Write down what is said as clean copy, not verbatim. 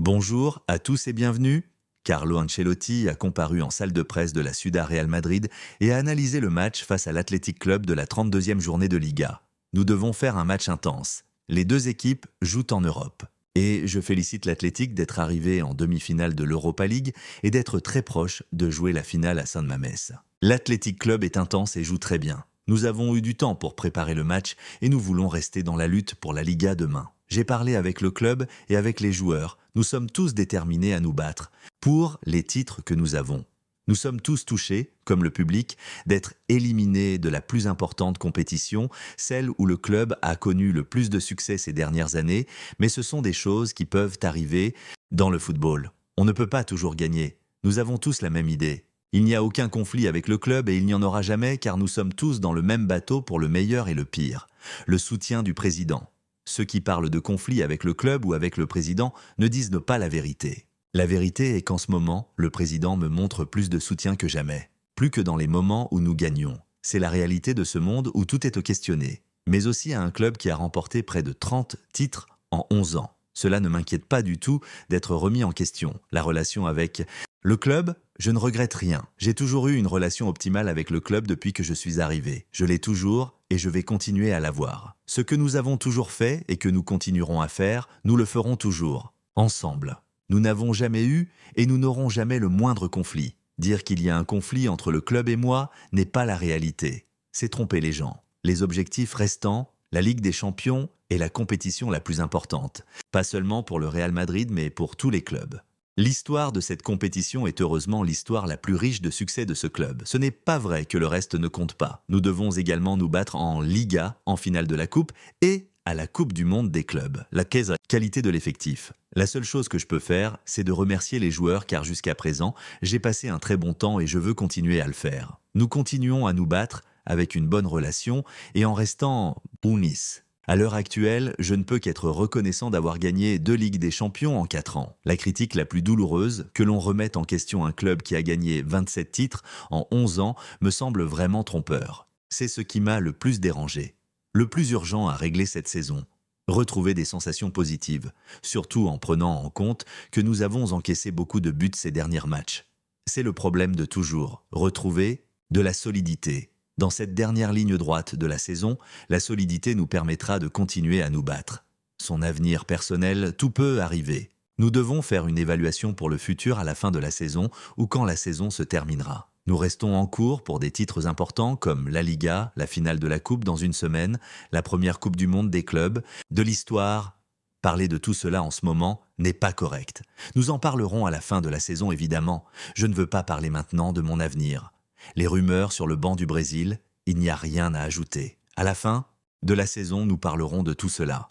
Bonjour à tous et bienvenue. Carlo Ancelotti a comparu en salle de presse de la Ciudad Real Madrid et a analysé le match face à l'Athletic Club de la 32e journée de Liga. Nous devons faire un match intense. Les deux équipes jouent en Europe. Et je félicite l'Athletic d'être arrivé en demi-finale de l'Europa League et d'être très proche de jouer la finale à San Mamés. L'Athletic Club est intense et joue très bien. Nous avons eu du temps pour préparer le match et nous voulons rester dans la lutte pour la Liga demain. J'ai parlé avec le club et avec les joueurs. Nous sommes tous déterminés à nous battre pour les titres que nous avons. Nous sommes tous touchés, comme le public, d'être éliminés de la plus importante compétition, celle où le club a connu le plus de succès ces dernières années, mais ce sont des choses qui peuvent arriver dans le football. On ne peut pas toujours gagner. Nous avons tous la même idée. Il n'y a aucun conflit avec le club et il n'y en aura jamais car nous sommes tous dans le même bateau pour le meilleur et le pire. Le soutien du président. Ceux qui parlent de conflit avec le club ou avec le président ne disent pas la vérité. La vérité est qu'en ce moment, le président me montre plus de soutien que jamais. Plus que dans les moments où nous gagnons. C'est la réalité de ce monde où tout est questionné. Mais aussi à un club qui a remporté près de 30 titres en 11 ans. Cela ne m'inquiète pas du tout d'être remis en question. La relation avec le club, je ne regrette rien. J'ai toujours eu une relation optimale avec le club depuis que je suis arrivé. Je l'ai toujours et je vais continuer à l'avoir. Ce que nous avons toujours fait et que nous continuerons à faire, nous le ferons toujours. Ensemble. Nous n'avons jamais eu et nous n'aurons jamais le moindre conflit. Dire qu'il y a un conflit entre le club et moi n'est pas la réalité. C'est tromper les gens. Les objectifs restants, la Ligue des Champions est la compétition la plus importante. Pas seulement pour le Real Madrid, mais pour tous les clubs. L'histoire de cette compétition est heureusement l'histoire la plus riche de succès de ce club. Ce n'est pas vrai que le reste ne compte pas. Nous devons également nous battre en Liga, en finale de la Coupe, et à la Coupe du Monde des clubs, la qualité de l'effectif. La seule chose que je peux faire, c'est de remercier les joueurs car jusqu'à présent, j'ai passé un très bon temps et je veux continuer à le faire. Nous continuons à nous battre avec une bonne relation et en restant unis. À l'heure actuelle, je ne peux qu'être reconnaissant d'avoir gagné 2 Ligues des Champions en 4 ans. La critique la plus douloureuse, que l'on remette en question un club qui a gagné 27 titres en 11 ans, me semble vraiment trompeur. C'est ce qui m'a le plus dérangé. Le plus urgent à régler cette saison. Retrouver des sensations positives, surtout en prenant en compte que nous avons encaissé beaucoup de buts ces derniers matchs. C'est le problème de toujours, retrouver de la solidité. Dans cette dernière ligne droite de la saison, la solidité nous permettra de continuer à nous battre. Son avenir personnel, tout peut arriver. Nous devons faire une évaluation pour le futur à la fin de la saison ou quand la saison se terminera. Nous restons en cours pour des titres importants comme la Liga, la finale de la Coupe dans une semaine, la première Coupe du Monde des clubs, de l'histoire. Parler de tout cela en ce moment n'est pas correct. Nous en parlerons à la fin de la saison évidemment. Je ne veux pas parler maintenant de mon avenir. Les rumeurs sur le banc du Brésil, il n'y a rien à ajouter. À la fin de la saison, nous parlerons de tout cela.